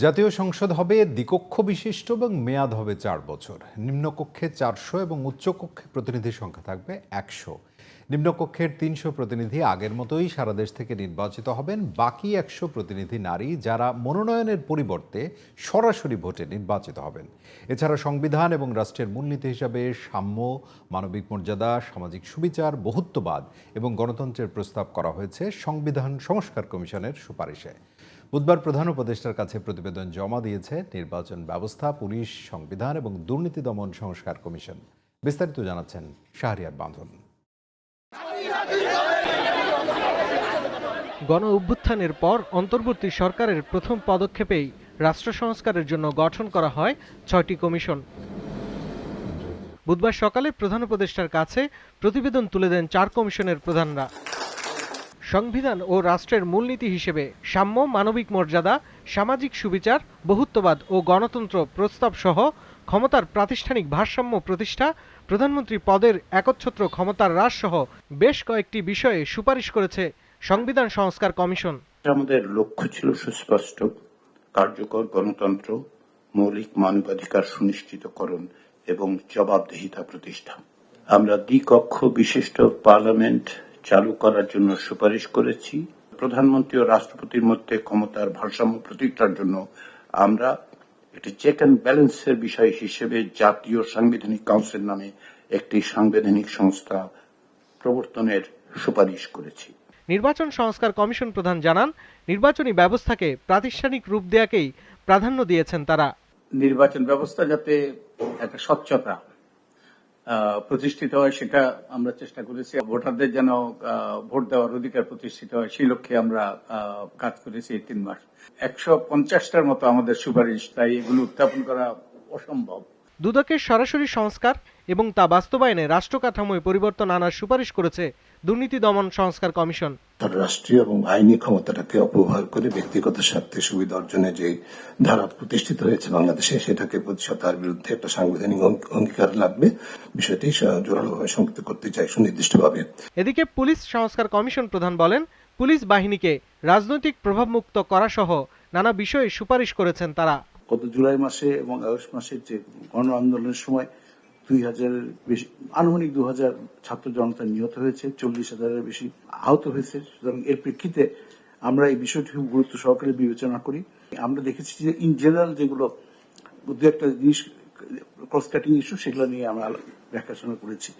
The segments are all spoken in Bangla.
জাতীয় সংসদ হবে দ্বিকক্ষ বিশিষ্ট এবং মেয়াদ হবে ৪ বছর। নিম্নকক্ষে ৪০০ এবং উচ্চকক্ষে প্রতিনিধি সংখ্যা থাকবে ১০০। নিম্নকক্ষের ৩০০ প্রতিনিধি আগের মতোই সারা দেশ থেকে নির্বাচিত হবেন। বাকি ১০০ প্রতিনিধি নারী, যারা মনোনয়নের পরিবর্তে সরাসরি ভোটে নির্বাচিত হবেন। এছাড়া সংবিধান এবং রাষ্ট্রের মূলনীতি হিসাবে সাম্য, মানবিক মর্যাদা, সামাজিক সুবিচার, বহুত্ববাদ এবং গণতন্ত্রের প্রস্তাব করা হয়েছে সংবিধান সংস্কার কমিশনের সুপারিশে। বুধবার প্রধান উপদেষ্টার কাছে প্রতিবেদন জমা দিয়েছে নির্বাচন ব্যবস্থা, পুলিশ, সংবিধান এবং দুর্নীতি দমন সংস্কার কমিশন। বিস্তারিত জানাচ্ছেন শাহরিয়ার বাঁধন। গণ অভ্যুত্থানের পর অন্তর্বর্তী সরকারের প্রথম পদক্ষেপেই রাষ্ট্র সংস্কারের জন্য গঠন করা হয় ৬টি কমিশন। বুধবার সকালে প্রধান উপদেষ্টার কাছে প্রতিবেদন তুলে দেন ৪ কমিশনের প্রধানরা। সংবিধান ও রাষ্ট্রের মূলনীতি হিসেবে সাম্য, মানবিক মর্যাদা, সামাজিক সুবিচার, বহুত্ববাদ ও গণতন্ত্র প্রস্তাব সহ ক্ষমতার প্রাতিষ্ঠানিক ভারসাম্য প্রতিষ্ঠা, প্রধানমন্ত্রী পদের একচ্ছত্র ক্ষমতার হ্রাস সহ বেশ কয়েকটি বিষয়ে সুপারিশ করেছে সংবিধান সংস্কার কমিশন। আমাদের লক্ষ্য ছিল সুস্পষ্ট: কার্যকর গণতন্ত্র, মৌলিক মানবাধিকার সুনিশ্চিতকরণ এবং জবাবদিহিতা প্রতিষ্ঠা। আমরা দ্বিকক্ষ বিশিষ্ট পার্লামেন্ট চালু করার জন্য সুপারিশ করেছি। প্রধানমন্ত্রী ও রাষ্ট্রপতির মধ্যে ক্ষমতার ভারসাম্য প্রতিষ্ঠার জন্য আমরা একটি চেক অ্যান্ড ব্যালেন্সের বিষয় হিসেবে জাতীয় সাংবিধানিক কাউন্সিল নামে একটি সাংবিধানিক সংস্থা প্রবর্তনের সুপারিশ করেছি। নির্বাচন সংস্কার কমিশন প্রধান জানান, নির্বাচনী ব্যবস্থাকে প্রাতিষ্ঠানিক রূপ দেয়াকেই প্রাধান্য দিয়েছেন তারা। নির্বাচন ব্যবস্থা যাতে একটা স্বচ্ছতা প্রতিষ্ঠিত হয়, সেটা আমরা চেষ্টা করেছি। ভোটারদের যেন ভোট দেওয়ার অধিকার প্রতিষ্ঠিত হয়, সেই লক্ষ্যে আমরা কাজ করেছি এই ৩ মাস। ১৫০টার মতো আমাদের সুপারিশ, তাই এগুলো উত্থাপন করা অসম্ভব। দুদকের সরাসরি সংস্কার এবং তা বাস্তবায়নে রাষ্ট্র কাঠামোয় পরিবর্তন আনার সুপারিশ করেছে দুর্নীতি দমন সংস্কার কমিশন। রাষ্ট্রীয় এবং আইনি ক্ষমতাটাকে অপব্যবহার করে ব্যক্তিগত স্বার্থে সুবিধা অর্জনে যে ধারা প্রতিষ্ঠিত হয়েছে বাংলাদেশে, সেটাকে তার বিরুদ্ধে একটা সাংবিধানিক অঙ্গীকার লাগবে। বিষয়টি জোরালোভাবে সংযুক্ত করতে চাই সুনির্দিষ্টভাবে। এদিকে পুলিশ সংস্কার কমিশন প্রধান বলেন, পুলিশ বাহিনীকে রাজনৈতিক প্রভাবমুক্ত করা সহ নানা বিষয়ে সুপারিশ করেছেন তারা। গত জুলাই মাসে এবং আগস্ট মাসের যে গণ আন্দোলনের সময় ২,০০০-এর বেশি, আনুমানিক ২,০০০ ছাত্র জনতা নিহত হয়েছে, ৪০,০০০-এর বেশি আহত হয়েছে। সুতরাং এর প্রেক্ষিতে আমরা এই বিষয়টি খুব গুরুত্ব সহকারে বিবেচনা করি। আমরা দেখেছি যে ইন জেনারেল যেগুলো দু একটা জিনিস ক্রস কাটিং ইস্যু, সেগুলো নিয়ে আমরা দেখাশোনা করেছি।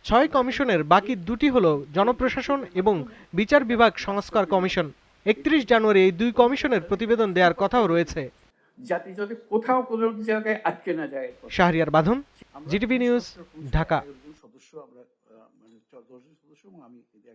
৬ কমিশনের বাকি দুটি হল জনপ্রশাসন এবং বিচার বিভাগ সংস্কার কমিশন। ৩১ জানুয়ারি এই ২ কমিশনের প্রতিবেদন দেওয়ার কথাও রয়েছে। জাতি যাতে কোথাও কোনো জায়গায় আটকে না যায়। শাহরিয়ার বাঁধন, জিটিভি নিউজ, ঢাকা।